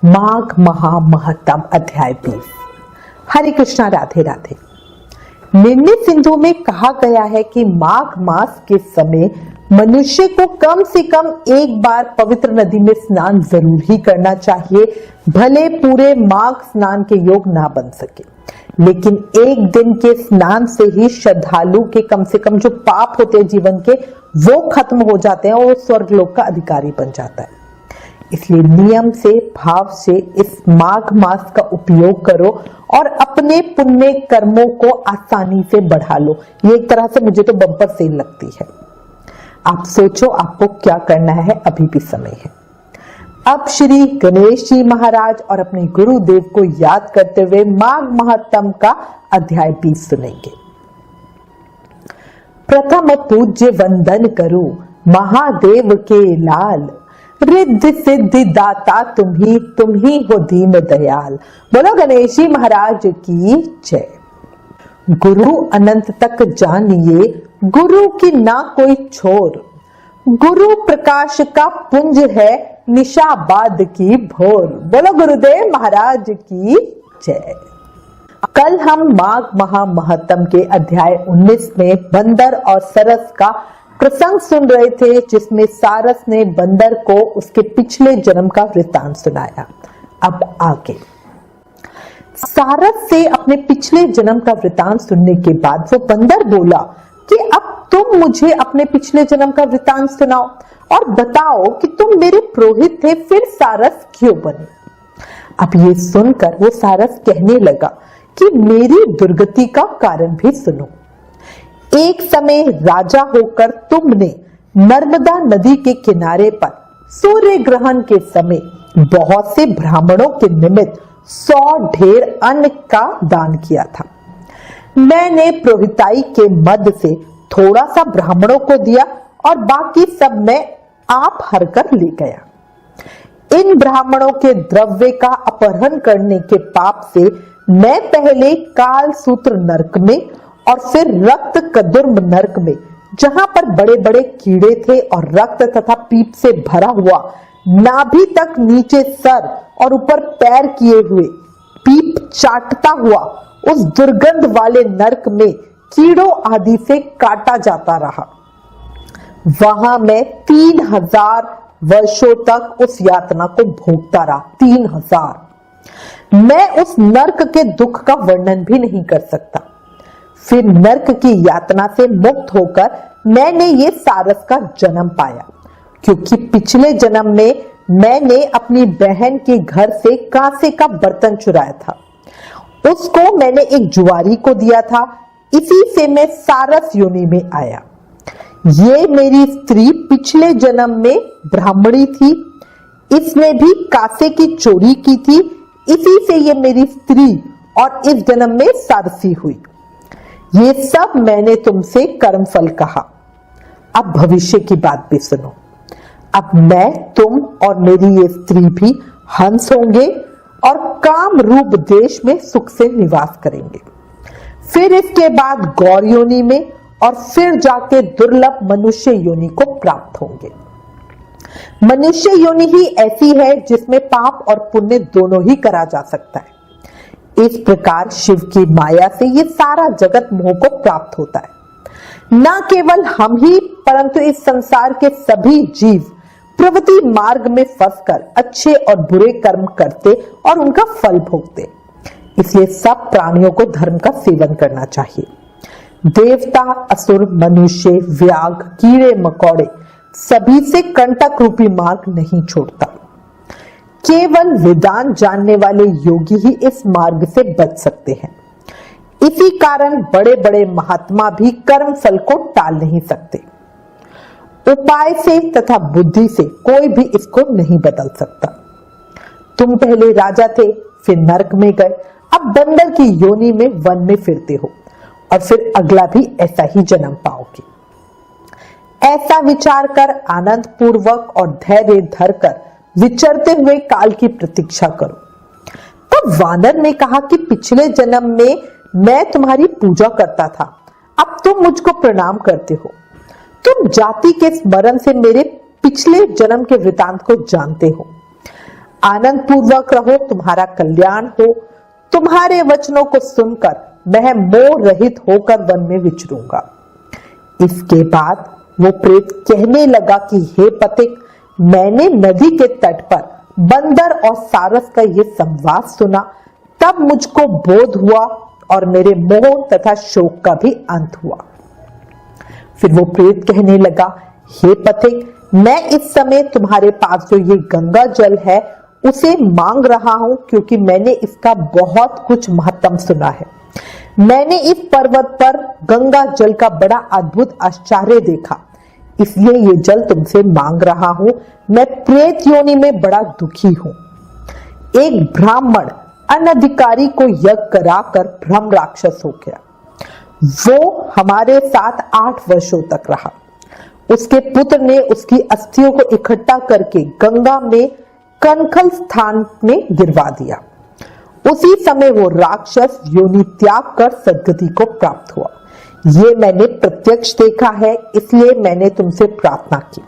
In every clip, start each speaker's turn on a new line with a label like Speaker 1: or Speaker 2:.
Speaker 1: माघ महामहत्तम अध्याय 20। हरे कृष्णा, राधे राधे। निर्णय सिंधु में कहा गया है कि माघ मास के समय मनुष्य को कम से कम एक बार पवित्र नदी में स्नान जरूर ही करना चाहिए, भले पूरे माघ स्नान के योग ना बन सके, लेकिन एक दिन के स्नान से ही श्रद्धालु के कम से कम जो पाप होते हैं जीवन के, वो खत्म हो जाते हैं और स्वर्ग लोक का अधिकारी बन जाता है। इसलिए नियम से, भाव से इस माघ मास का उपयोग करो और अपने पुण्य कर्मों को आसानी से बढ़ा लो। ये एक तरह से मुझे तो बम्पर सेल लगती है। आप सोचो आपको क्या करना है, अभी भी समय है। अब श्री गणेश जी महाराज और अपने गुरुदेव को याद करते हुए माघ महात्म का अध्याय 20 सुनेंगे। प्रथम पूज्य वंदन करो महादेव के लाल, रिद्धि सिद्धि दाता तुम ही हो दीन दयाल। बोलो गणेश जी महाराज की जय। गुरु अनंत तक जानिए, गुरु की ना कोई छोर, गुरु प्रकाश का पुंज है निशाबाद की भोर। बोलो गुरुदेव महाराज की जय। कल हम माघ महामहत्तम के अध्याय 19 में बंदर और सरस का प्रसंग सुन रहे थे, जिसमें सारस ने बंदर को उसके पिछले जन्म का वृत्तांत सुनाया। अब आगे सारस से अपने पिछले जन्म का वृत्तांत सुनने के बाद वो बंदर बोला कि अब तुम मुझे अपने पिछले जन्म का वृत्तांत सुनाओ और बताओ कि तुम मेरे पुरोहित थे, फिर सारस क्यों बने। अब ये सुनकर वो सारस कहने लगा कि मेरी दुर्गति का कारण भी सुनो। एक समय राजा होकर तुमने नर्मदा नदी के किनारे पर सूर्य ग्रहण के समय बहुत से ब्राह्मणों के निमित्त 100 ढेर अन्न का दान किया था। मैंने पुरोहिताई के मद से थोड़ा सा ब्राह्मणों को दिया और बाकी सब मैं आप हर कर ले गया। इन ब्राह्मणों के द्रव्य का अपहरण करने के पाप से मैं पहले काल सूत्र नरक में और फिर रक्त कदुर्म नरक में, जहां पर बड़े बड़े कीड़े थे और रक्त तथा पीप से भरा हुआ, नाभि तक नीचे सर और ऊपर पैर किए हुए, पीप चाटता हुआ उस दुर्गंध वाले नरक में कीड़ों आदि से काटा जाता रहा। वहां मैं 3000 वर्षों तक उस यातना को भोगता रहा। 3000। मैं उस नरक के दुख का वर्णन भी नहीं कर सकता। फिर नरक की यातना से मुक्त होकर मैंने ये सारस का जन्म पाया, क्योंकि पिछले जन्म में मैंने अपनी बहन के घर से कांसे का बर्तन चुराया था। उसको मैंने एक जुआरी को दिया था, इसी से मैं सारस योनि में आया। ये मेरी स्त्री पिछले जन्म में ब्राह्मणी थी, इसने भी कांसे की चोरी की थी, इसी से ये मेरी स्त्री और इस जन्म में सारसी हुई। ये सब मैंने तुमसे कर्मफल कहा। अब भविष्य की बात भी सुनो। अब मैं, तुम और मेरी ये स्त्री भी हंस होंगे और काम रूप देश में सुख से निवास करेंगे। फिर इसके बाद गौर योनि में और फिर जाके दुर्लभ मनुष्य योनि को प्राप्त होंगे। मनुष्य योनि ही ऐसी है जिसमें पाप और पुण्य दोनों ही करा जा सकता है। इस प्रकार शिव की माया से ये सारा जगत मोह को प्राप्त होता है। न केवल हम ही, परंतु इस संसार के सभी जीव प्रवृत्ति मार्ग में फंसकर अच्छे और बुरे कर्म करते और उनका फल भोगते। इसलिए सब प्राणियों को धर्म का सेवन करना चाहिए। देवता, असुर, मनुष्य, व्याघ, कीड़े मकोड़े सभी से कंटक रूपी मार्ग नहीं छोड़ता। केवल वेदांत जानने वाले योगी ही इस मार्ग से बच सकते हैं। इसी कारण बड़े बड़े महात्मा भी कर्म फल को टाल नहीं सकते। उपाय से तथा बुद्धि से कोई भी इसको नहीं बदल सकता। तुम पहले राजा थे, फिर नरक में गए, अब बंदर की योनि में वन में फिरते हो और फिर अगला भी ऐसा ही जन्म पाओगे। ऐसा विचार कर आनंद पूर्वक और धैर्य धरकर विचरते हुए काल की प्रतीक्षा करो। तब वानर ने कहा कि पिछले जन्म में मैं तुम्हारी पूजा करता था, अब तुम मुझको प्रणाम करते हो। तुम जाति के स्मरण से मेरे पिछले जन्म के वृतांत को जानते हो। आनंद पूर्वक रहो, तुम्हारा कल्याण हो। तुम्हारे वचनों को सुनकर मैं मोह रहित होकर वन में विचरूंगा। इसके बाद वो प्रेत कहने लगा कि हे पथिक, मैंने नदी के तट पर बंदर और सारस का ये संवाद सुना, तब मुझको बोध हुआ और मेरे मोह तथा शोक का भी अंत हुआ। फिर वो प्रेत कहने लगा, हे पथिक, मैं इस समय तुम्हारे पास जो ये गंगा जल है उसे मांग रहा हूं, क्योंकि मैंने इसका बहुत कुछ महत्तम सुना है। मैंने इस पर्वत पर गंगा जल का बड़ा अद्भुत आश्चर्य देखा, इसलिए ये जल तुमसे मांग रहा हूं। मैं प्रेत योनि में बड़ा दुखी हूं। एक ब्राह्मण अनधिकारी को यज्ञ कराकर ब्रह्म राक्षस हो गया। वो हमारे साथ 8 वर्षों तक रहा। उसके पुत्र ने उसकी अस्थियों को इकट्ठा करके गंगा में कनखल स्थान में गिरवा दिया। उसी समय वो राक्षस योनि त्याग कर सद्गति को प्राप्त हुआ। ये मैंने प्रत्यक्ष देखा है, इसलिए मैंने तुमसे प्रार्थना की।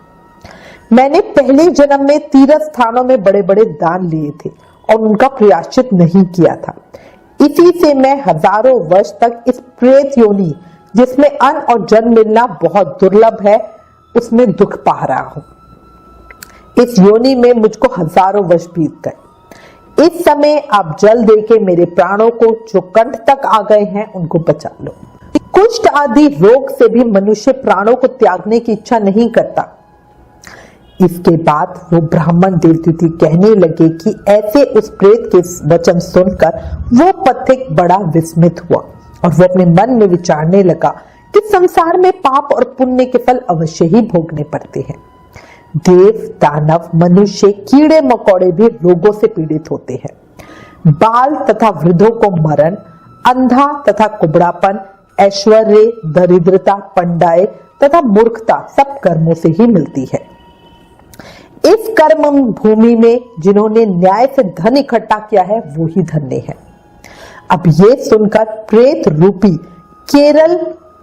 Speaker 1: मैंने पहले जन्म में तीर्थ स्थानों में बड़े बड़े दान लिए थे और उनका प्रायश्चित नहीं किया था। इसी से मैं हजारों वर्ष तक इस प्रेत योनि, जिसमें अन्न और जल मिलना बहुत दुर्लभ है, उसमें दुख पा रहा हूं। इस योनि में मुझको हजारों वर्ष बीत गए। इस समय आप जल देके मेरे प्राणों को जो कंठ तक आ गए हैं उनको बचा लो। कुष्ठ आदि रोग से भी मनुष्य प्राणों को त्यागने की इच्छा नहीं करता। इसके बाद वो ब्राह्मण देवदूती कहने लगे कि ऐसे उस प्रेत के वचन सुनकर वो पथिक बड़ा विस्मित हुआ और वो अपने मन में विचारने लगा कि संसार में पाप और पुण्य के फल अवश्य ही भोगने पड़ते हैं। देव, दानव, मनुष्य, कीड़े मकोड़े भी रोगों से पीड़ित होते हैं। बाल तथा वृद्धों को मरण, अंधा तथा कुबड़ापन, ऐश्वर्य, दरिद्रता, पंडाए तथा मूर्खता सब कर्मों से ही मिलती है। इस कर्म भूमि में जिन्होंने न्याय से धन इकट्ठा किया है वो ही धन्य है। अब ये सुनकर प्रेत रूपी केरल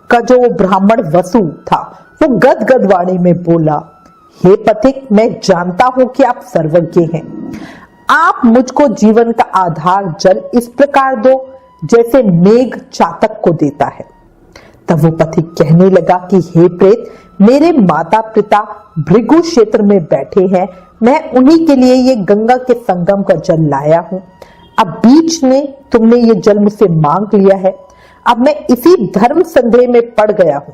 Speaker 1: का जो ब्राह्मण वसु था वो गदगद वाणी में बोला, हे पथिक, मैं जानता हूं कि आप सर्वज्ञ हैं। आप मुझको जीवन का आधार जल इस प्रकार दो जैसे मेघ चातक को देता है। तब वो पथिक कहने लगा कि हे प्रेत, मेरे माता पिता भृगु क्षेत्र में बैठे हैं, मैं उन्हीं के लिए ये गंगा के संगम का जल लाया हूं। अब बीच में तुमने ये जल मुझसे मांग लिया है। अब मैं इसी धर्म संदेह में पड़ गया हूं,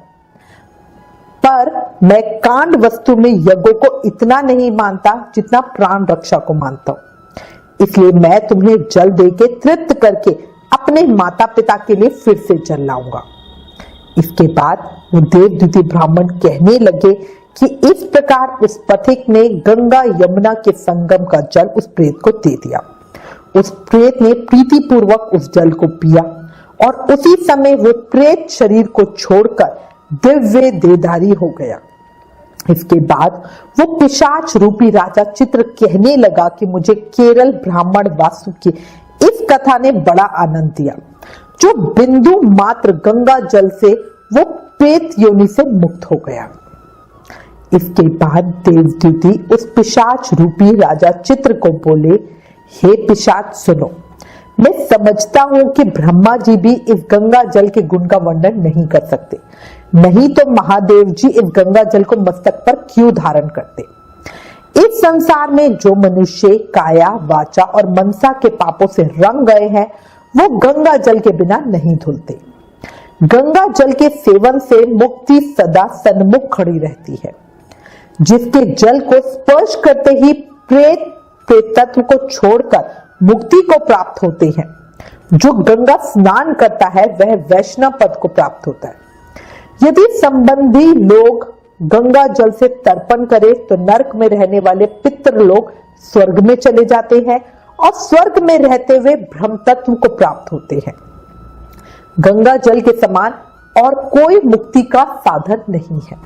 Speaker 1: पर मैं कांड वस्तु में यज्ञों को इतना नहीं मानता जितना प्राण रक्षा को मानता हूं। इसलिए मैं तुम्हें जल देके तृप्त करके अपने माता पिता के लिए फिर से जल लाऊंगा। इसके बाद वो देवदूती ब्राह्मण कहने लगे कि इस प्रकार उस पथिक ने गंगा यमुना के संगम का जल उस प्रेत को दे दिया। उस प्रेत ने प्रीति पूर्वक उस जल को पिया और उसी समय वो प्रेत शरीर को छोड़कर दिव्य देहधारी हो गया। इसके बाद वो पिशाच रूपी राजा चित्र कहने लगा कि मुझे केरल ब्राह्मण वासु की इस कथा ने बड़ा आनंद दिया। जो बिंदु मात्र गंगा जल से वो प्रेत योनि से मुक्त हो गया। इसके बाद देवदूती उस पिशाच रूपी राजा चित्र को बोले, हे पिशाच सुनो, मैं समझता हूं कि ब्रह्मा जी भी इस गंगा जल के गुण का वर्णन नहीं कर सकते, नहीं तो महादेव जी इस गंगा जल को मस्तक पर क्यों धारण करते। इस संसार में जो मनुष्य काया, वाचा और मनसा के पापों से रंग गए हैं वो गंगा जल के बिना नहीं धुलते। गंगा जल के सेवन से मुक्ति सदा सन्मुख खड़ी रहती है। जिसके जल को स्पर्श करते ही प्रेत प्रेतत्व को छोड़कर मुक्ति को प्राप्त होते हैं। जो गंगा स्नान करता है वह वैष्णव पद को प्राप्त होता है। यदि संबंधी लोग गंगा जल से तर्पण करे तो नरक में रहने वाले पितृ लोग स्वर्ग में चले जाते हैं और स्वर्ग में रहते हुए ब्रह्म तत्व को प्राप्त होते हैं। गंगा जल के समान और कोई मुक्ति का साधन नहीं है।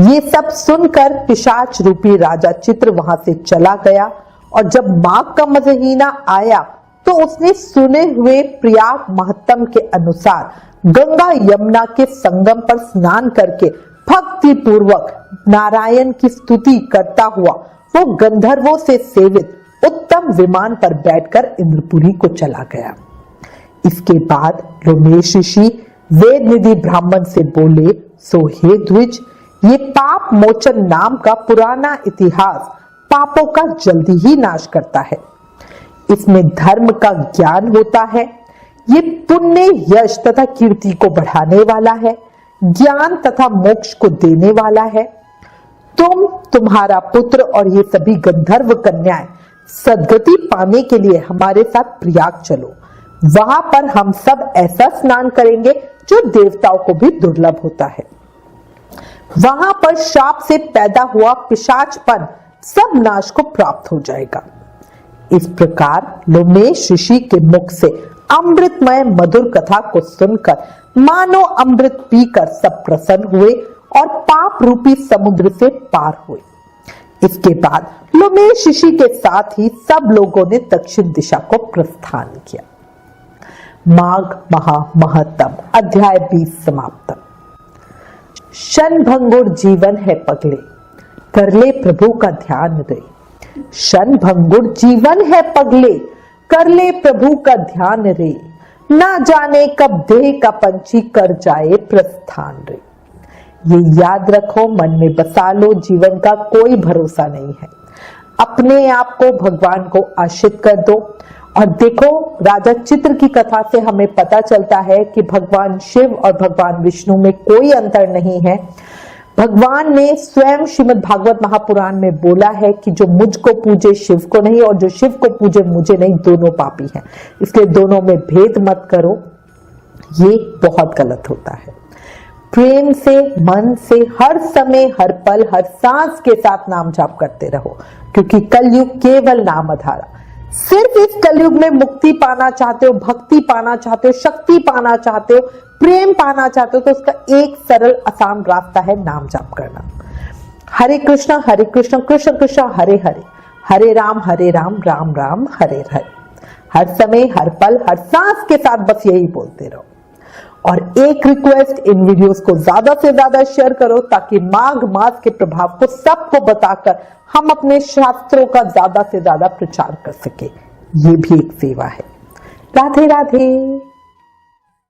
Speaker 1: ये सब सुनकर पिशाच रूपी राजा चित्र वहां से चला गया और जब माघ का महीना आया तो उसने सुने हुए प्रयाग महत्तम के अनुसार गंगा यमुना के संगम पर स्नान करके भक्ति पूर्वक नारायण की स्तुति करता हुआ वो गंधर्वों से सेवित उत्तम विमान पर बैठकर इंद्रपुरी को चला गया। इसके बाद लोमेश ऋषि वेद निधि ब्राह्मण से बोले, सो हे द्विज, ये पाप मोचन नाम का पुराना इतिहास पापों का जल्दी ही नाश करता है। इसमें धर्म का ज्ञान होता है। ये पुण्य, यश तथा कीर्ति को बढ़ाने वाला है, ज्ञान तथा मोक्ष को देने वाला है। तुम्हारा पुत्र और ये सभी गंधर्व कन्याएं सद्गति पाने के लिए हमारे साथ प्रयाग चलो। वहां पर हम सब ऐसा स्नान करेंगे जो देवताओं को भी दुर्लभ होता है। वहां पर शाप से पैदा हुआ पिशाचपन सब नाश को प्राप्त हो जाएगा। इस प्रकार लोमेश ऋषि के मुख से अमृतमय मधुर कथा को सुनकर मानो अमृत पीकर सब प्रसन्न हुए और पाप रूपी समुद्र से पार हुए। इसके बाद लोमेश ऋषि के साथ ही सब लोगों ने दक्षिण दिशा को प्रस्थान किया। माघ महा महत्तम अध्याय 20 समाप्त। क्षणभंगुर जीवन है पगले, कर ले प्रभु का ध्यान रे। क्षणभंगुर जीवन है पगले, कर ले प्रभु का ध्यान रे। ना जाने कब देह का पंछी कर जाए प्रस्थान रे। ये याद रखो, मन में बसा लो, जीवन का कोई भरोसा नहीं है। अपने आप को भगवान को आश्रित कर दो। और देखो, राजा चित्र की कथा से हमें पता चलता है कि भगवान शिव और भगवान विष्णु में कोई अंतर नहीं है। भगवान ने स्वयं श्रीमद् भागवत महापुराण में बोला है कि जो मुझको पूजे शिव को नहीं और जो शिव को पूजे मुझे नहीं, दोनों पापी हैं। इसलिए दोनों में भेद मत करो, ये बहुत गलत होता है। प्रेम से, मन से, हर समय, हर पल, हर सांस के साथ नाम जाप करते रहो, क्योंकि कलयुग केवल नाम आधारा। सिर्फ इस कलयुग में मुक्ति पाना चाहते हो, भक्ति पाना चाहते हो, शक्ति पाना चाहते हो, प्रेम पाना चाहते हो, तो उसका एक सरल आसान रास्ता है नाम जाप करना। हरे कृष्ण कृष्ण कृष्ण हरे हरे, हरे राम राम राम हरे हरे। हर समय, हर पल, हर सांस के साथ बस यही बोलते रहो। और एक रिक्वेस्ट, इन वीडियोस को ज्यादा से ज्यादा शेयर करो ताकि माघ मास के प्रभाव को सबको बताकर हम अपने शास्त्रों का ज्यादा से ज्यादा प्रचार कर सके। ये भी एक सेवा है। राधे राधे।